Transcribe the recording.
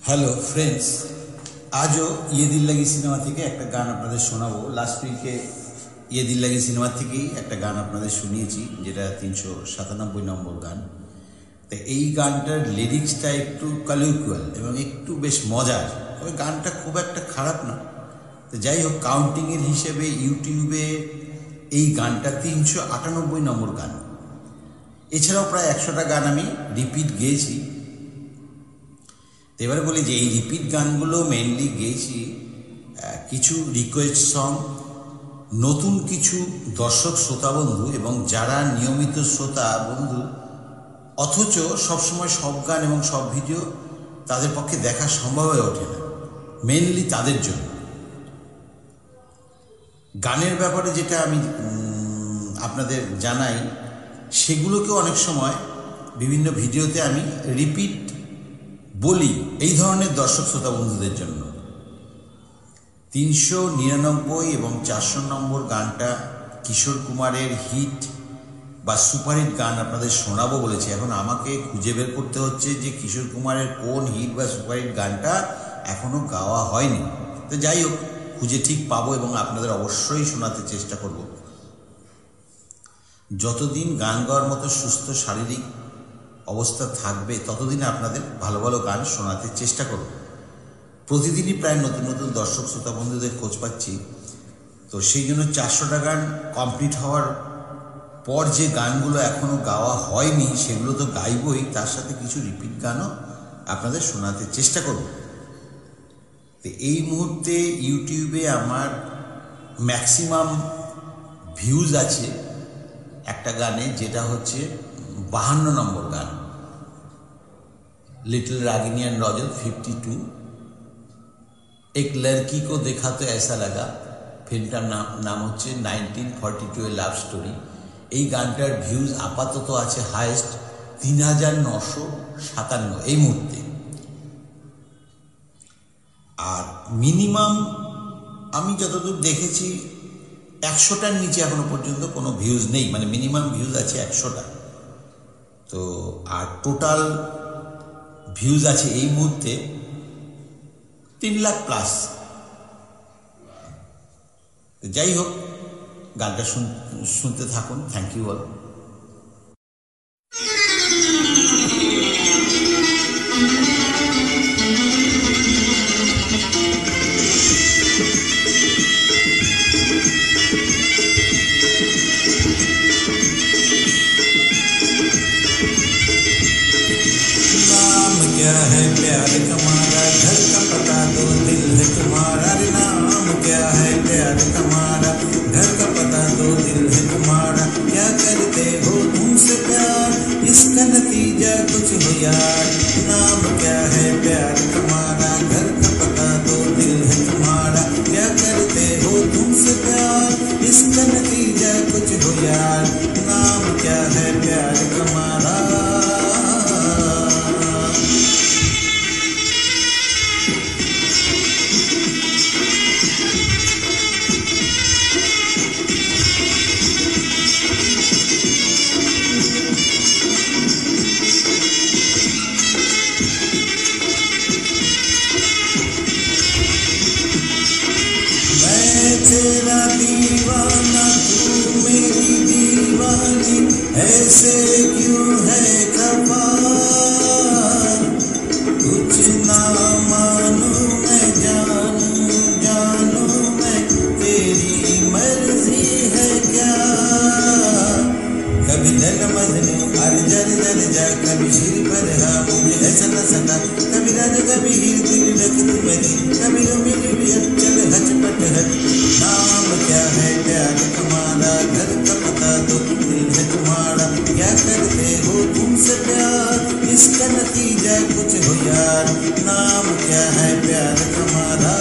Hello friends, আজও ইয়ে দিল লাগি সিনেমা থেকে একটা গান আপনাদের শোনাবো। লাস্ট উইকে ইয়ে দিল লাগি সিনেমা থেকেই একটা গান আপনাদের শুনিয়েছি, যেটা 397 নম্বর গান। তো এই গানটার লিরিক্সটা একটু কালিকুয়াল এবং একটু বেশ মজার, তবে গানটা খুব একটা খারাপ না। তো যাই হোক, কাউন্টিংয়ের হিসেবে ইউটিউবে এই গানটা 398 নম্বর গান। এছাড়াও প্রায় 100টা গান আমি রিপিট গেয়েছি। এবারে বলি যে এই রিপিট গানগুলো মেনলি গেয়েছি কিছু রিকোয়েস্ট সং, নতুন কিছু দর্শক শ্রোতা বন্ধু এবং যারা নিয়মিত শ্রোতা বন্ধু অথচ সবসময় সব গান এবং সব ভিডিও তাদের পক্ষে দেখা সম্ভব হয়ে ওঠে না, মেনলি তাদের জন্য। গানের ব্যাপারে যেটা আমি আপনাদের জানাই, সেগুলোকেও অনেক সময় বিভিন্ন ভিডিওতে আমি রিপিট বলি এই ধরনের দর্শক শ্রোতা বন্ধুদের জন্য। 399 এবং 400 নম্বর গানটা কিশোর কুমারের হিট বা সুপারহিট গান আপনাদের শোনাবো বলেছে। এখন আমাকে খুঁজে বের করতে হচ্ছে যে কিশোর কুমারের কোন হিট বা সুপারহিট গানটা এখনও গাওয়া হয়নি। তো যাই হোক, খুঁজে ঠিক পাবো এবং আপনাদের অবশ্যই শোনাতে চেষ্টা করব। যতদিন গান গাওয়ার মতো সুস্থ শারীরিক অবস্থা থাকবে ততদিন আপনাদের ভালো ভালো গান শোনাতে চেষ্টা করব। প্রতিদিনই প্রায় নতুন নতুন দর্শক শ্রোতা বন্ধুদের খোঁজ পাচ্ছি। তো সেই জন্য 400টা গান কমপ্লিট হওয়ার পর যে গানগুলো এখনও গাওয়া হয়নি সেগুলো তো গাইবই, তার সাথে কিছু রিপিট গানও আপনাদের শোনাতে চেষ্টা করব। তো এই মুহূর্তে ইউটিউবে আমার ম্যাক্সিমাম ভিউজ আছে একটা গানে, যেটা হচ্ছে 52 নম্বর গান, लिटिल रागिनी एंड रॉजर 52। एक लड़की को देखा तो ऐसा लगा, ফিল্মটার নাম হচ্ছে 1942 লাভ স্টোরি। এই গানটার ভিউজ আপাতত আছে হাইয়েস্ট 3957 এই মুহূর্তে। আর মিনিমাম আমি যতদূর দেখেছি 100টার নিচে এখনো পর্যন্ত কোনো ভিউজ নেই, মানে মিনিমাম ভিউজ আছে 100টা। তো আর টোটাল ভিউজ আছে এই মুহূর্তে 3 লাখ প্লাস। যাই হোক, গানটা শুনতে থাকুন। Thank you all. क्या है प्यार तुम्हारा, घर का पता दो, दिल है तुम्हारा। नाम क्या है प्यार तुम्हारा, घर का पता दो, दिल है तुम्हारा। क्या करते हो तुमसे प्यार, इसका नतीजा कुछ हो यार। नाम क्या है प्यार तुम्हारा, घर का पता दो, दिल है तुम्हारा। क्या करते हो तुमसे प्यार, इसका नतीजा कुछ हो यार। नाम क्या है प्यार तुम्हारा। तेरा दीवाना तू मेरी दीवानी, ऐसे क्यों है खफा। कुछ ना मानूं मैं, जानूं मैं, तेरी मर्जी है क्या। कभी दिल मजनू अर जर जर जा, कभी शिर पर हा मुझे ऐसा न सता। कभी राज कभी हीर दिल रख तू मेरी, कभी रूमी रूमी चल हचपट हट। नाम क्या है प्यार तुम्हारा, घर का पता दो, दिल है तुम्हारा। क्या करते हो तुमसे प्यार, इसका नतीजा कुछ हो यार। नाम क्या है प्यार तुम्हारा।